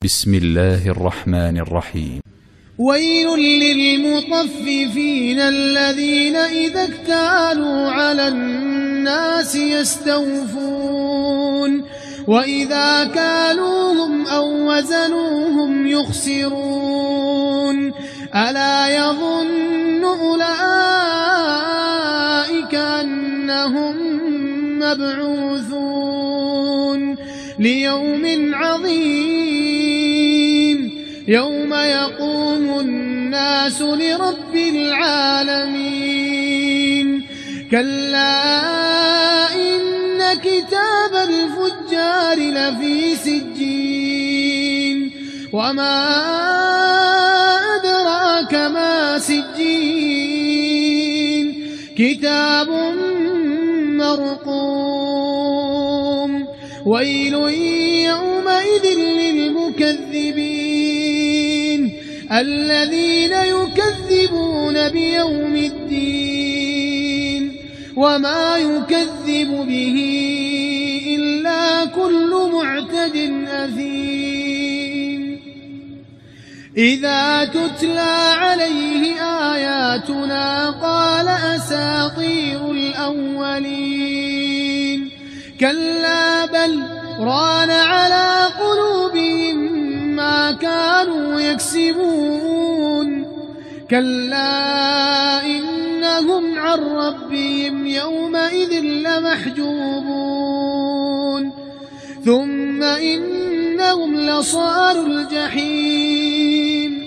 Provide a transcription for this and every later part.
بسم الله الرحمن الرحيم. ويل للمطففين الذين إذا اكتالوا على الناس يستوفون وإذا كالوهم أو وزنوهم يخسرون ألا يظن أولئك أنهم مبعوثون ليوم عظيم يوم يقوم الناس لرب العالمين كلا إن كتاب الفجار لفي سجين وما أدراك ما سجين كتاب مرقوم ويل يومئذ للمكذبين الذين يكذبون بيوم الدين وما يكذب به إلا كل معتد أثيم إذا تتلى عليه آياتنا قال أساطير الأولين كلا بل ران على قلوبهم ما كانوا يكسبون كلا إنهم عن ربهم يومئذ لمحجوبون ثم إنهم لصالو الجحيم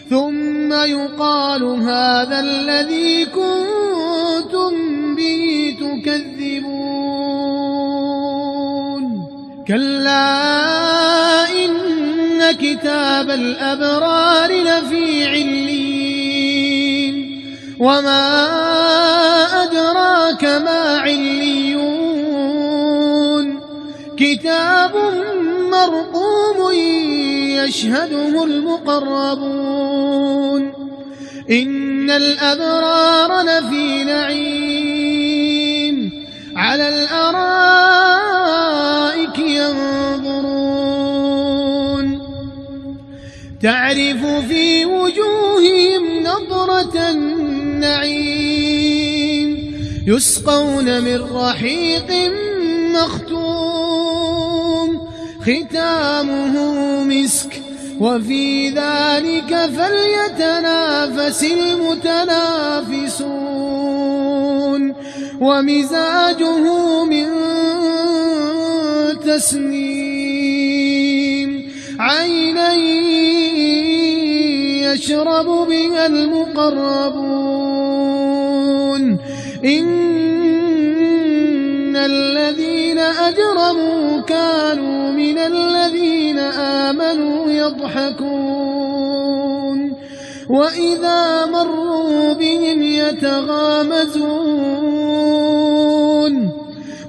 ثم يقال هذا الذي كنتم به تكذبون كلا إن كتاب الأبرار لفي عليين وما أدراك ما عليون كتاب مرقوم يشهده المقربون إن الأبرار لفي نعيم على الأرائك ينظرون تعرف في وجوههم نضرة النعيم يسقون من رحيق مختوم ختامه مسك وفي ذلك فليتنافس المتنافسون ومزاجه من تسنيم عينا يشرب بها المقربون إن الذين أجرموا كانوا من الذين آمنوا يضحكون وإذا مروا بهم يتغامزون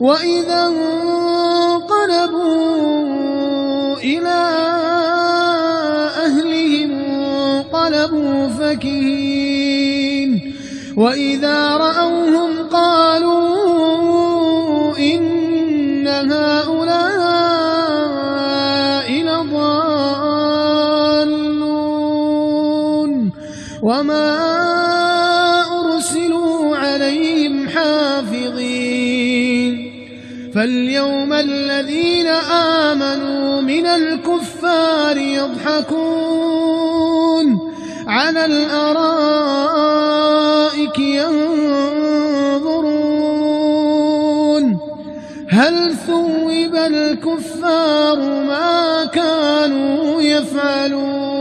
وإذا انقلبوا إلى أهلهم انقلبوا فكهين وإذا رأوهم قالوا إن هؤلاء لضالون وما أرسلوا عليهم حافظين فاليوم الذين آمنوا من الكفار يضحكون على الأرائك ينظرون هل ثوب الكفار ما كانوا يفعلون